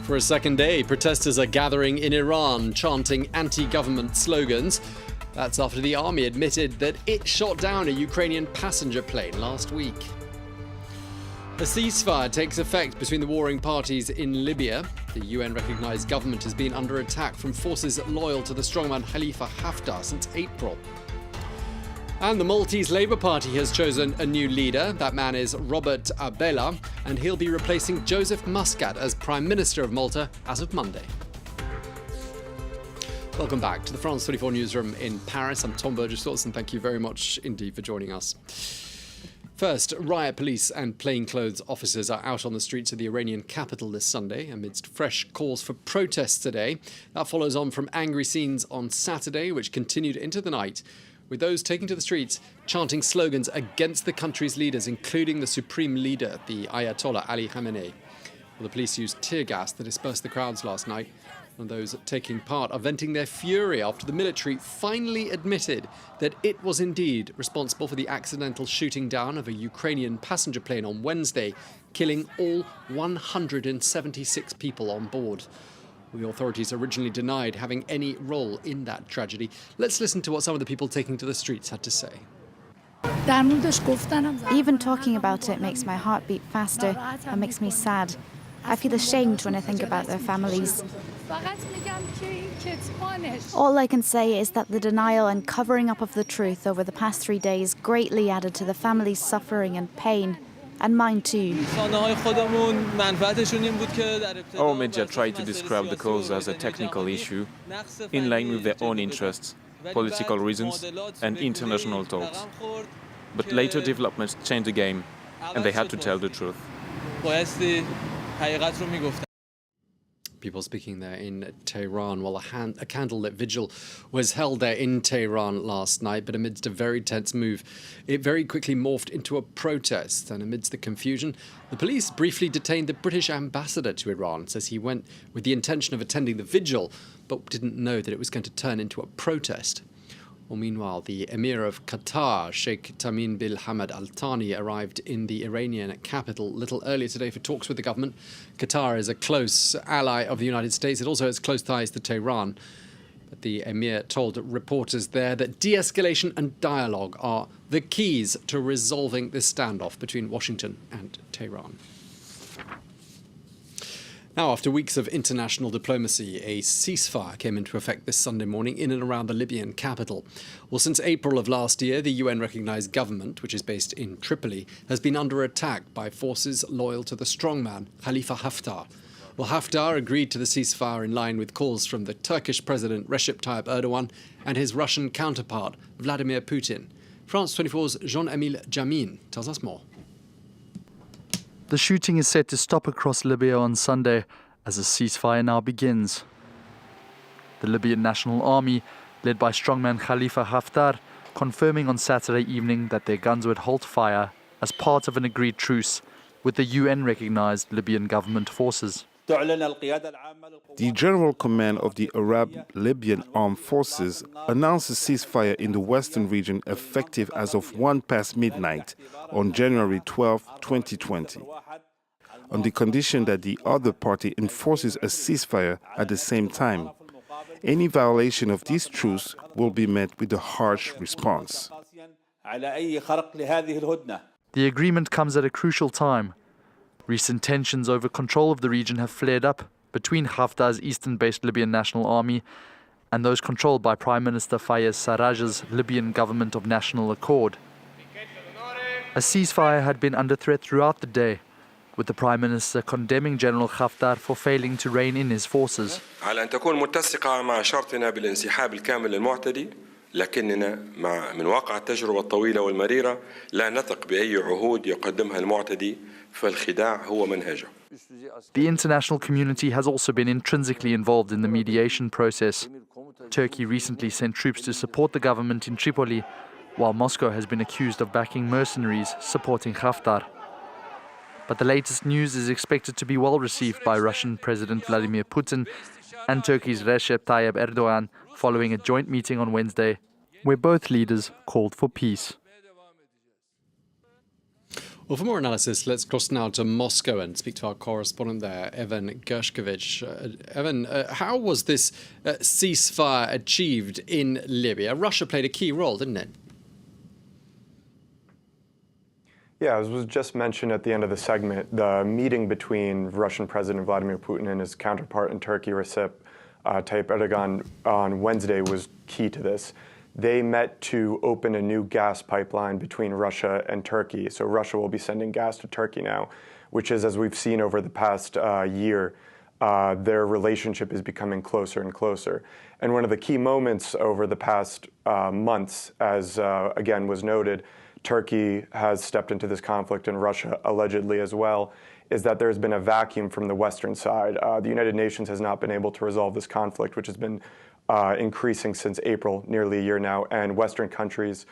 For a second day, protesters are gathering in Iran, chanting anti-government slogans. That's after the army admitted that it shot down a Ukrainian passenger plane last week. A ceasefire takes effect between the warring parties in Libya. The UN-recognized government has been under attack from forces loyal to the strongman Khalifa Haftar since April. And the Maltese Labour Party has chosen a new leader. That man is Robert Abela, and he'll be replacing Joseph Muscat as Prime Minister of Malta as of Monday. Welcome back to the France 24 newsroom in Paris. I'm Tom Burgess-Thorson, and thank you very much indeed for joining us. First, riot police and plainclothes officers are out on the streets of the Iranian capital this Sunday amidst fresh calls for protests today. That follows on from angry scenes on Saturday, which continued into the night, with those taking to the streets chanting slogans against the country's leaders, including the supreme leader, the Ayatollah Ali Khamenei. Well, the police used tear gas to disperse the crowds last night, and those taking part are venting their fury after the military finally admitted that it was indeed responsible for the accidental shooting down of a Ukrainian passenger plane on Wednesday, killing all 176 people on board. The authorities originally denied having any role in that tragedy. Let's listen to what some of the people taking to the streets had to say. Even talking about it makes my heart beat faster and makes me sad. I feel ashamed when I think about their families. All I can say is that the denial and covering up of the truth over the past 3 days greatly added to the family's suffering and pain. And mine too. Our media tried to describe the cause as a technical issue, in line with their own interests, political reasons and international talks. But later developments changed the game, and they had to tell the truth. People speaking there in Tehran. Well, a candlelit vigil was held there in Tehran last night, but amidst a very tense move, it very quickly morphed into a protest. And amidst the confusion, the police briefly detained the British ambassador to Iran. Says he went with the intention of attending the vigil, but didn't know that it was going to turn into a protest. Well, meanwhile, the Emir of Qatar, Sheikh Tamim bin Hamad Al Thani, arrived in the Iranian capital a little earlier today for talks with the government. Qatar is a close ally of the United States. It also has close ties to Tehran. But the Emir told reporters there that de-escalation and dialogue are the keys to resolving this standoff between Washington and Tehran. Now, after weeks of international diplomacy, a ceasefire came into effect this Sunday morning in and around the Libyan capital. Well, since April of last year, the UN-recognized government, which is based in Tripoli, has been under attack by forces loyal to the strongman Khalifa Haftar. Well, Haftar agreed to the ceasefire in line with calls from the Turkish President Recep Tayyip Erdogan and his Russian counterpart, Vladimir Putin. France 24's Jean-Emile Jamin tells us more. The shooting is set to stop across Libya on Sunday as a ceasefire now begins. The Libyan National Army, led by strongman Khalifa Haftar, confirming on Saturday evening that their guns would halt fire as part of an agreed truce with the UN-recognized Libyan government forces. The General Command of the Arab Libyan Armed Forces announced a ceasefire in the western region effective as of 1 past midnight on January 12, 2020, on the condition that the other party enforces a ceasefire at the same time. Any violation of this truce will be met with a harsh response. The agreement comes at a crucial time. Recent tensions over control of the region have flared up between Haftar's eastern-based Libyan National Army and those controlled by Prime Minister Fayez Sarraj's Libyan Government of National Accord. A ceasefire had been under threat throughout the day, with the Prime Minister condemning General Haftar for failing to rein in his forces. لكننا من واقع التجربة الطويلة والمريرة لا نثق بأي عهود يقدمها المعتدي فالخداع هو منهجه. The international community has also been intrinsically involved in the mediation process. Turkey recently sent troops to support the government in Tripoli, while Moscow has been accused of backing mercenaries supporting Haftar. But the latest news is expected to be well received by Russian President Vladimir Putin and Turkey's Recep Tayyip Erdogan following a joint meeting on Wednesday, where both leaders called for peace. Well, for more analysis, let's cross now to Moscow and speak to our correspondent there, Evan Gershkovich. Evan, how was this ceasefire achieved in Libya? Russia played a key role, didn't it? Yeah, as was just mentioned at the end of the segment, the meeting between Russian President Vladimir Putin and his counterpart in Turkey, Recep Tayyip Erdogan, on Wednesday was key to this. They met to open a new gas pipeline between Russia and Turkey. So Russia will be sending gas to Turkey now, which is, as we've seen over the past year, their relationship is becoming closer and closer. And one of the key moments over the past months, as again was noted, Turkey has stepped into this conflict, and Russia allegedly as well, is that there's been a vacuum from the Western side. The United Nations has not been able to resolve this conflict, which has been increasing since April, nearly a year now, and Western countries,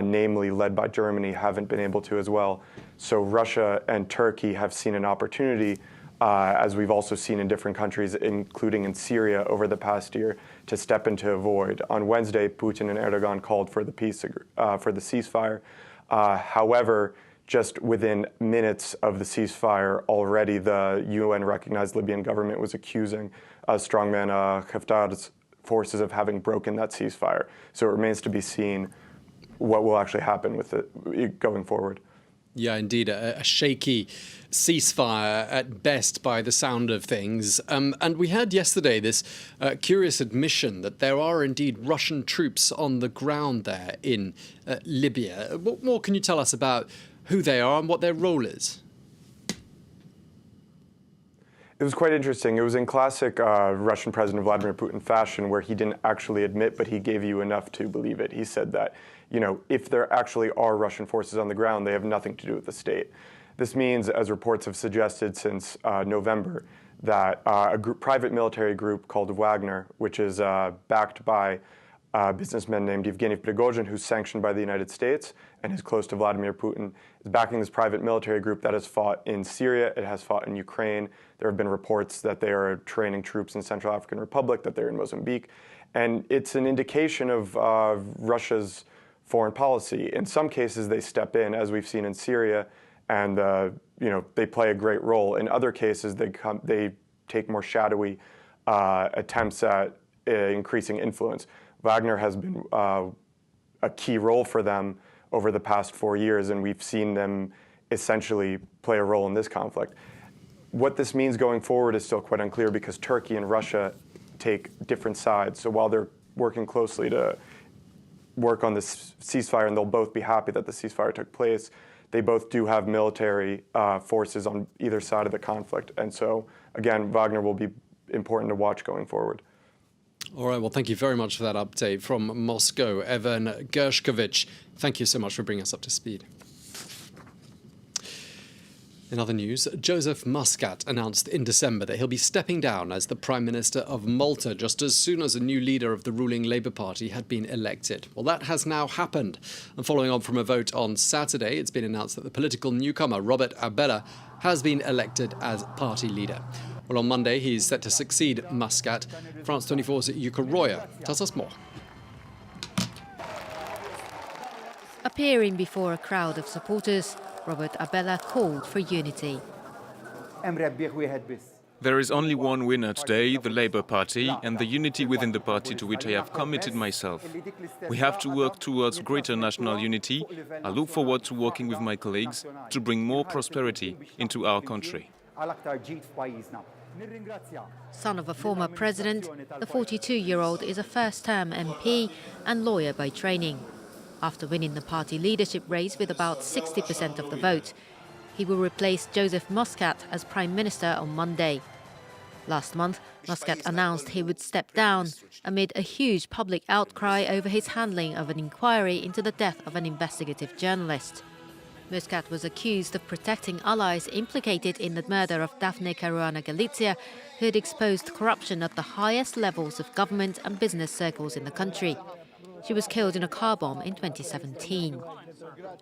namely led by Germany, haven't been able to as well. So Russia and Turkey have seen an opportunity, as we've also seen in different countries, including in Syria over the past year, to step into a void. On Wednesday, Putin and Erdogan called for the ceasefire. However, just within minutes of the ceasefire, already the UN-recognized Libyan government was accusing strongman Haftar's forces of having broken that ceasefire. So it remains to be seen what will actually happen with it going forward. Yeah, indeed, a shaky ceasefire at best by the sound of things. And we had yesterday this curious admission that there are indeed Russian troops on the ground there in Libya. What more can you tell us about who they are and what their role is? It was quite interesting. It was in classic Russian President Vladimir Putin fashion, where he didn't actually admit, but he gave you enough to believe it. He said that, if there actually are Russian forces on the ground, they have nothing to do with the state. This means, as reports have suggested since November, that a private military group called Wagner, which is backed by a businessman named Yevgeny Prigozhin, who's sanctioned by the United States and is close to Vladimir Putin, is backing this private military group that has fought in Syria. It has fought in Ukraine. There have been reports that they are training troops in Central African Republic, that they're in Mozambique. And it's an indication of Russia's foreign policy. In some cases, they step in, as we've seen in Syria, and they play a great role. In other cases, they take more shadowy attempts at increasing influence. Wagner has been a key role for them over the past 4 years, and we've seen them essentially play a role in this conflict. What this means going forward is still quite unclear, because Turkey and Russia take different sides. So while they're working closely to work on this ceasefire, and they'll both be happy that the ceasefire took place, they both do have military forces on either side of the conflict. And so, again, Wagner will be important to watch going forward. All right, well, thank you very much for that update from Moscow. Evan Gershkovich, thank you so much for bringing us up to speed. In other news, Joseph Muscat announced in December that he'll be stepping down as the Prime Minister of Malta just as soon as a new leader of the ruling Labour Party had been elected. Well, that has now happened. And following on from a vote on Saturday, it's been announced that the political newcomer, Robert Abella, has been elected as party leader. Well, on Monday, he's set to succeed Muscat. France 24's Yuka Roya tells us more. Appearing before a crowd of supporters, Robert Abella called for unity. There is only one winner today, the Labour Party, and the unity within the party to which I have committed myself. We have to work towards greater national unity. I look forward to working with my colleagues to bring more prosperity into our country. Son of a former president, the 42-year-old is a first-term MP and lawyer by training. After winning the party leadership race with about 60% of the vote, he will replace Joseph Muscat as Prime Minister on Monday. Last month, Muscat announced he would step down amid a huge public outcry over his handling of an inquiry into the death of an investigative journalist. Muscat was accused of protecting allies implicated in the murder of Daphne Caruana Galizia, who had exposed corruption at the highest levels of government and business circles in the country. She was killed in a car bomb in 2017.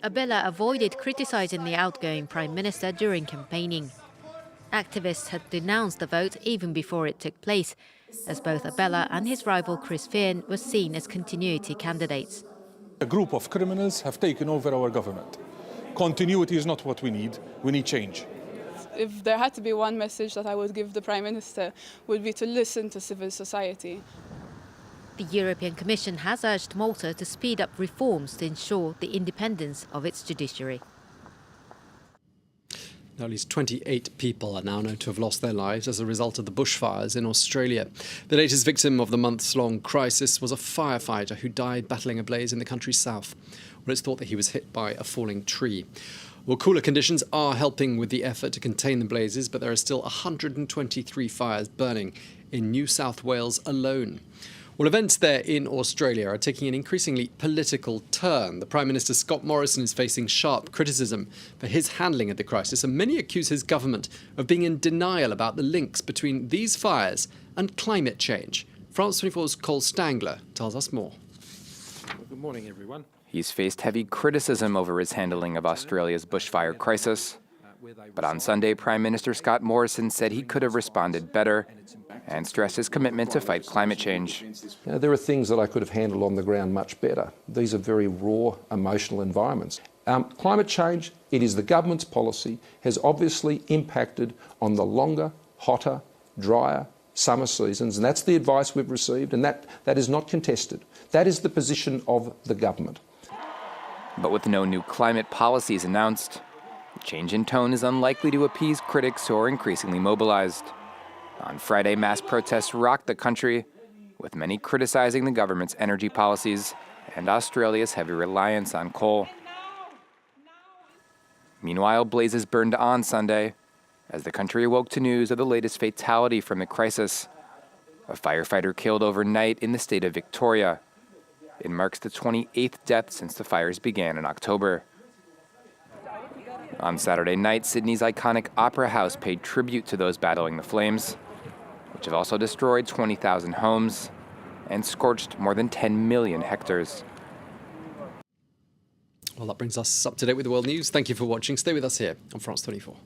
Abella avoided criticizing the outgoing Prime Minister during campaigning. Activists had denounced the vote even before it took place, as both Abella and his rival Chris Fearn were seen as continuity candidates. A group of criminals have taken over our government. continuity is not what we need. We need change. If there had to be one message that I would give the Prime Minister, would be to listen to civil society. The European Commission has urged Malta to speed up reforms to ensure the independence of its judiciary. At least 28 people are now known to have lost their lives as a result of the bushfires in Australia. The latest victim of the months-long crisis was a firefighter who died battling a blaze in the country's south. Well, it's thought that he was hit by a falling tree. Well, cooler conditions are helping with the effort to contain the blazes, but there are still 123 fires burning in New South Wales alone. Well, events there in Australia are taking an increasingly political turn. The Prime Minister Scott Morrison is facing sharp criticism for his handling of the crisis, and many accuse his government of being in denial about the links between these fires and climate change. France 24's Cole Stangler tells us more. Good morning, everyone. He's faced heavy criticism over his handling of Australia's bushfire crisis. But on Sunday, Prime Minister Scott Morrison said he could have responded better and stressed his commitment to fight climate change. There are things that I could have handled on the ground much better. These are very raw, emotional environments. Climate change, it is the government's policy, has obviously impacted on the longer, hotter, drier summer seasons, and that's the advice we've received, and that is not contested. That is the position of the government. But with no new climate policies announced, the change in tone is unlikely to appease critics who are increasingly mobilized. On Friday, mass protests rocked the country, with many criticizing the government's energy policies and Australia's heavy reliance on coal. Meanwhile, blazes burned on Sunday as the country awoke to news of the latest fatality from the crisis. A firefighter killed overnight in the state of Victoria. It marks the 28th death since the fires began in October. On Saturday night, Sydney's iconic Opera House paid tribute to those battling the flames, which have also destroyed 20,000 homes and scorched more than 10 million hectares. Well, that brings us up to date with the world news. Thank you for watching. Stay with us here on France 24.